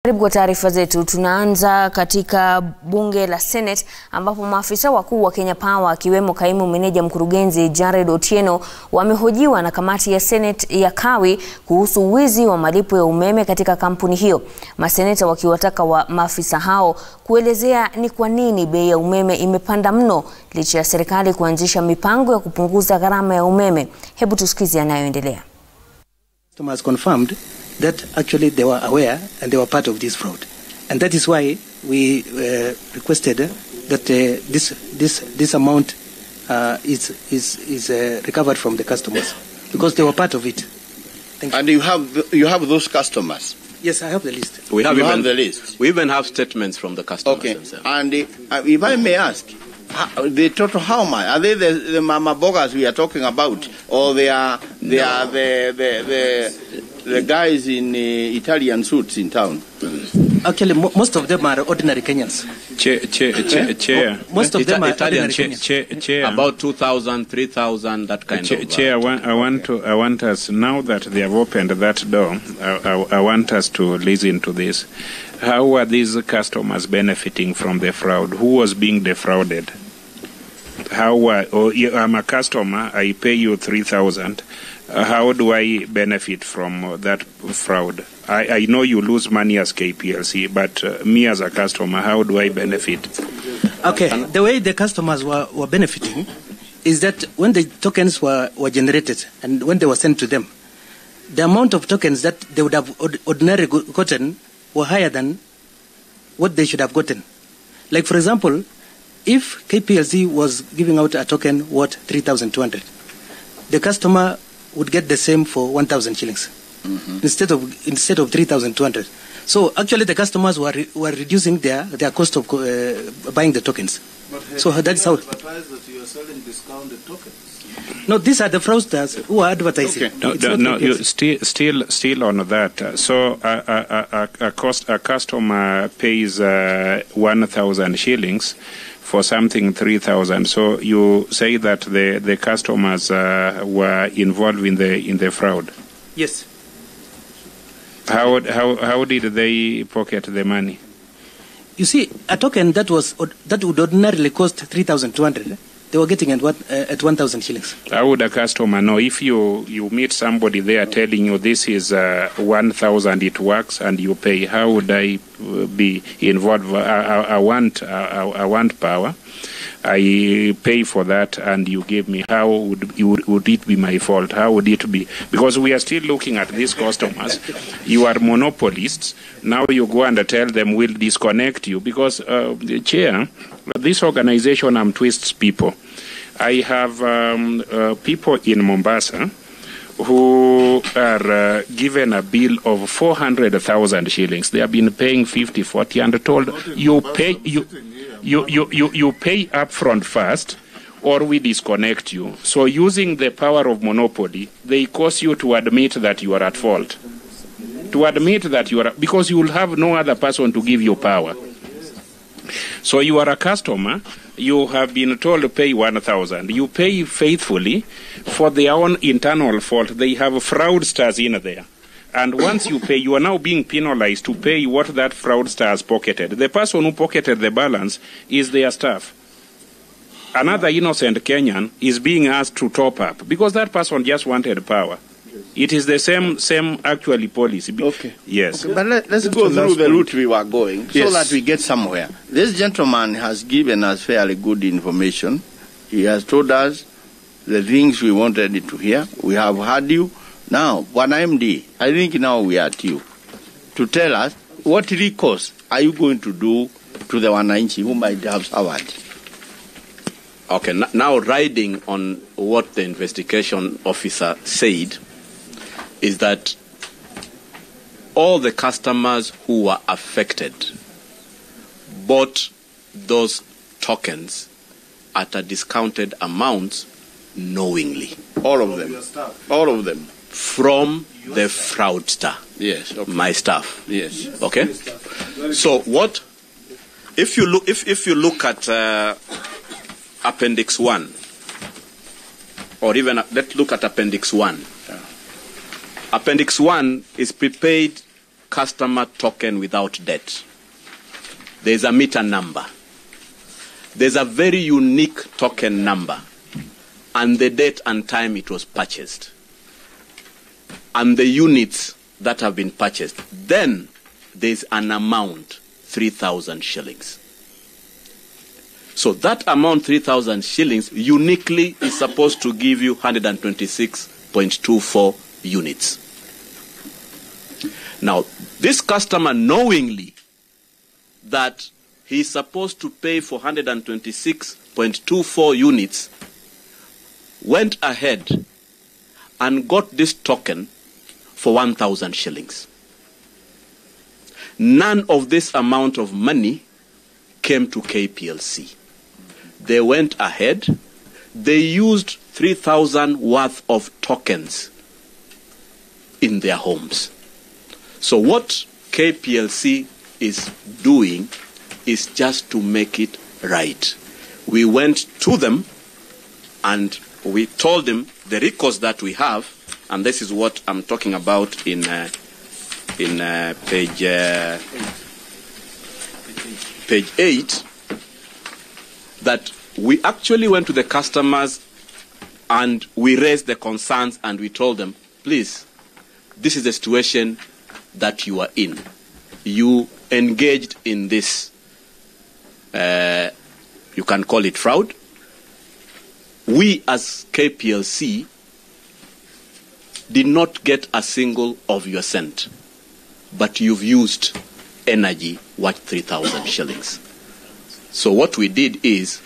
Karibu kwa taarifa zetu. Tunaanza katika bunge la Senate ambapo maafisa wakuu wa Kenya Power akiwemo kaimu meneja mkurugenzi Jared Otieno wamehojiwa na kamati ya Senate ya Kawi kuhusu wizi wa malipo ya umeme katika kampuni hiyo. Maseneta wakiwataka maafisa hao kuelezea ni kwa nini bei ya umeme imepanda mno licha ya serikali kuanzisha mipango ya kupunguza gharama ya umeme. Hebu tusikize yanayoendelea. Customers confirmed that actually they were aware and they were part of this fraud, and that is why we requested that this amount is recovered from the customers because they were part of it. Thank you. And you have those customers? Yes, I have the list. We have the list. We even have statements from the customers. Okay. Themselves. And if I may ask, the total how much? Are they the mama bogas we are talking about, or they are the guys in Italian suits in town? Actually, most of them are ordinary Kenyans. Chair. Most of them are Italian ordinary Kenyans. Chair. About 2,000, 3,000, that kind of. Chair, I want us, now that they have opened that door, I want us to listen to this. How are these customers benefiting from the fraud? Who was being defrauded? I'm a customer, I pay you 3,000. How do I benefit from that fraud? I know you lose money as KPLC, but me as a customer, how do I benefit? Okay, the way the customers were benefiting is that when the tokens were generated and when they were sent to them, the amount of tokens that they would have ordinarily gotten were higher than what they should have gotten. Like, for example, if KPLC was giving out a token worth 3,200, the customer would get the same for 1,000 shillings instead of 3,200. So actually, the customers were reducing their cost of buying the tokens. So that's how. Advertise that you are selling discounted tokens. No, these are the fraudsters who are advertising. Okay. No, you still on that. So a customer pays 1,000 shillings for something 3,000. So you say that the customers were involved in the fraud. Yes. How did they pocket the money? You see, a token that would ordinarily cost 3,200, they were getting at 1,000 shillings. How would a customer know if you meet somebody there telling you this is 1,000, it works, and you pay? How would I be involved? I want power. I pay for that, and you give me. How would it be my fault? How would it be? Because we are still looking at these customers. You are monopolists. Now you go and tell them we'll disconnect you because the chair, this organization twists people. I have people in Mombasa who are given a bill of 400,000 shillings. They have been paying 50, 40, and told you pay up front first, or we disconnect you. So using the power of monopoly, they cause you to admit that you are at fault. To admit that you are, because you will have no other person to give you power. So you are a customer, you have been told to pay 1,000. You pay faithfully for their own internal fault. They have fraudsters in there. And once you pay, you are now being penalized to pay what that fraudster has pocketed. The person who pocketed the balance is their staff. Another innocent Kenyan is being asked to top up because that person just wanted power. It is the same actually policy. Okay. Yes. Okay, but let's go through the route we were going so that we get somewhere. This gentleman has given us fairly good information. He has told us the things we wanted to hear. We have heard you. Now, one MD, I think now we are at you to tell us what recourse are you going to do to the wananchi who might have suffered. Okay, now riding on what the investigation officer said is that all the customers who were affected bought those tokens at a discounted amount knowingly. All of them. All of them. From the fraudster. Yes. Okay. My staff. Yes. Okay. So what? If you look at Appendix 1, or even let's look at Appendix 1. Appendix 1 is prepared customer token without debt, there's a meter number. There's a very unique token number and the date and time it was purchased and the units that have been purchased. Then there's an amount, 3,000 shillings. So that amount, 3,000 shillings, uniquely is supposed to give you 126.24 units. Now, this customer, knowingly that he is supposed to pay for 126.24 units, went ahead and got this token for 1,000 shillings. None of this amount of money came to KPLC. They went ahead, they used 3,000 worth of tokens in their homes. So what KPLC is doing is just to make it right. We went to them and we told them the recourse that we have, and this is what I'm talking about in page 8, that we actually went to the customers and we raised the concerns and we told them, please, this is the situation that you are in. You engaged in this, you can call it fraud. We as KPLC did not get a single of your cent, but you've used energy worth 3,000 shillings. So what we did is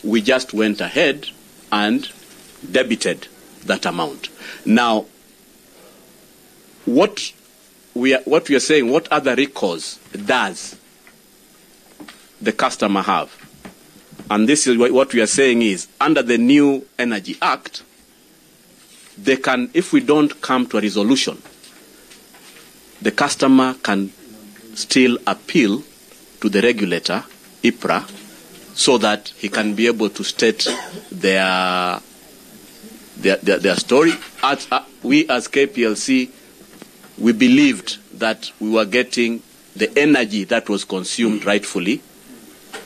we just went ahead and debited that amount. Now, what we are saying, what other recourse does the customer have? And this is what we are saying is, under the new Energy Act, they can, if we don't come to a resolution, the customer can still appeal to the regulator, IPRA, so that he can be able to state their story. We as KPLC, we believed that we were getting the energy that was consumed rightfully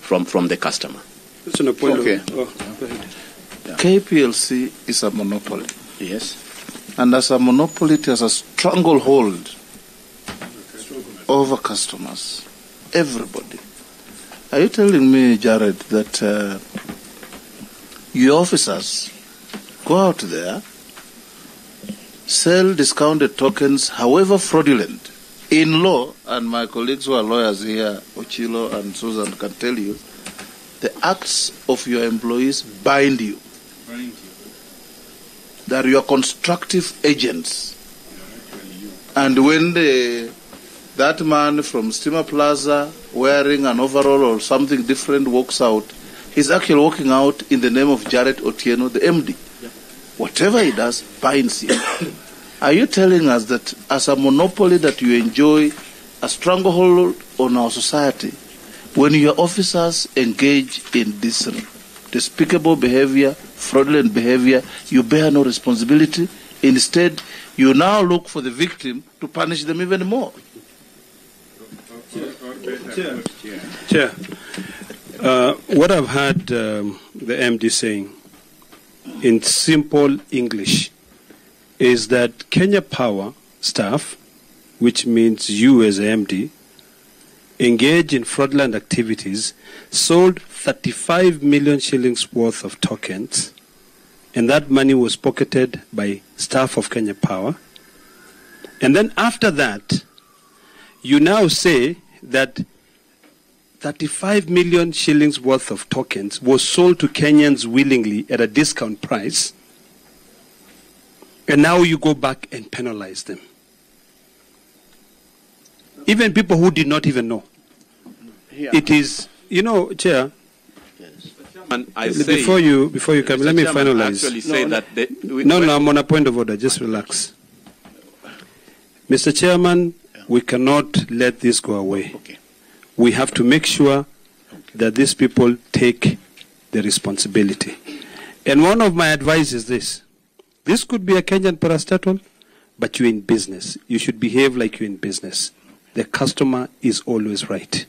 from the customer. Okay. KPLC is a monopoly. Yes. And as a monopoly, it has a stranglehold over customers, everybody. Are you telling me, Jared, that your officers go out there, sell discounted tokens, however fraudulent, in law, and my colleagues who are lawyers here, Ochilo and Susan, can tell you, the acts of your employees bind you. They are your constructive agents. And when that man from Steamer Plaza wearing an overall or something different walks out, he's actually walking out in the name of Jared Otieno, the MD. Yeah. Whatever he does binds you. Are you telling us that as a monopoly that you enjoy a stranglehold on our society, when your officers engage in this despicable behavior, fraudulent behavior, you bear no responsibility? Instead, you now look for the victim to punish them even more. Chair, what I've heard the MD saying in simple English is that Kenya Power staff, which means you as MD, engaged in fraudulent activities, sold 35 million shillings worth of tokens, and that money was pocketed by staff of Kenya Power. And then after that, you now say that 35 million shillings worth of tokens was sold to Kenyans willingly at a discount price, and now you go back and penalize them. Even people who did not even know. Yeah. It is, you know, Chair. Yes. And I say, before you come, let me finalize. No, I'm on a point of order. Just relax, Mr. Chairman. We cannot let this go away. Okay. We have to make sure that these people take the responsibility. And one of my advice is this: this could be a Kenyan parastatal, but you're in business. You should behave like you're in business. the customer is always right.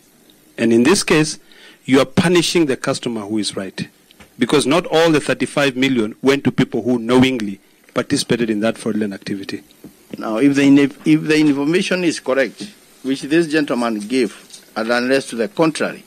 And in this case, you are punishing the customer who is right. Because not all the 35 million went to people who knowingly participated in that fraudulent activity. Now, if the information is correct, which this gentleman gave, and unless to the contrary,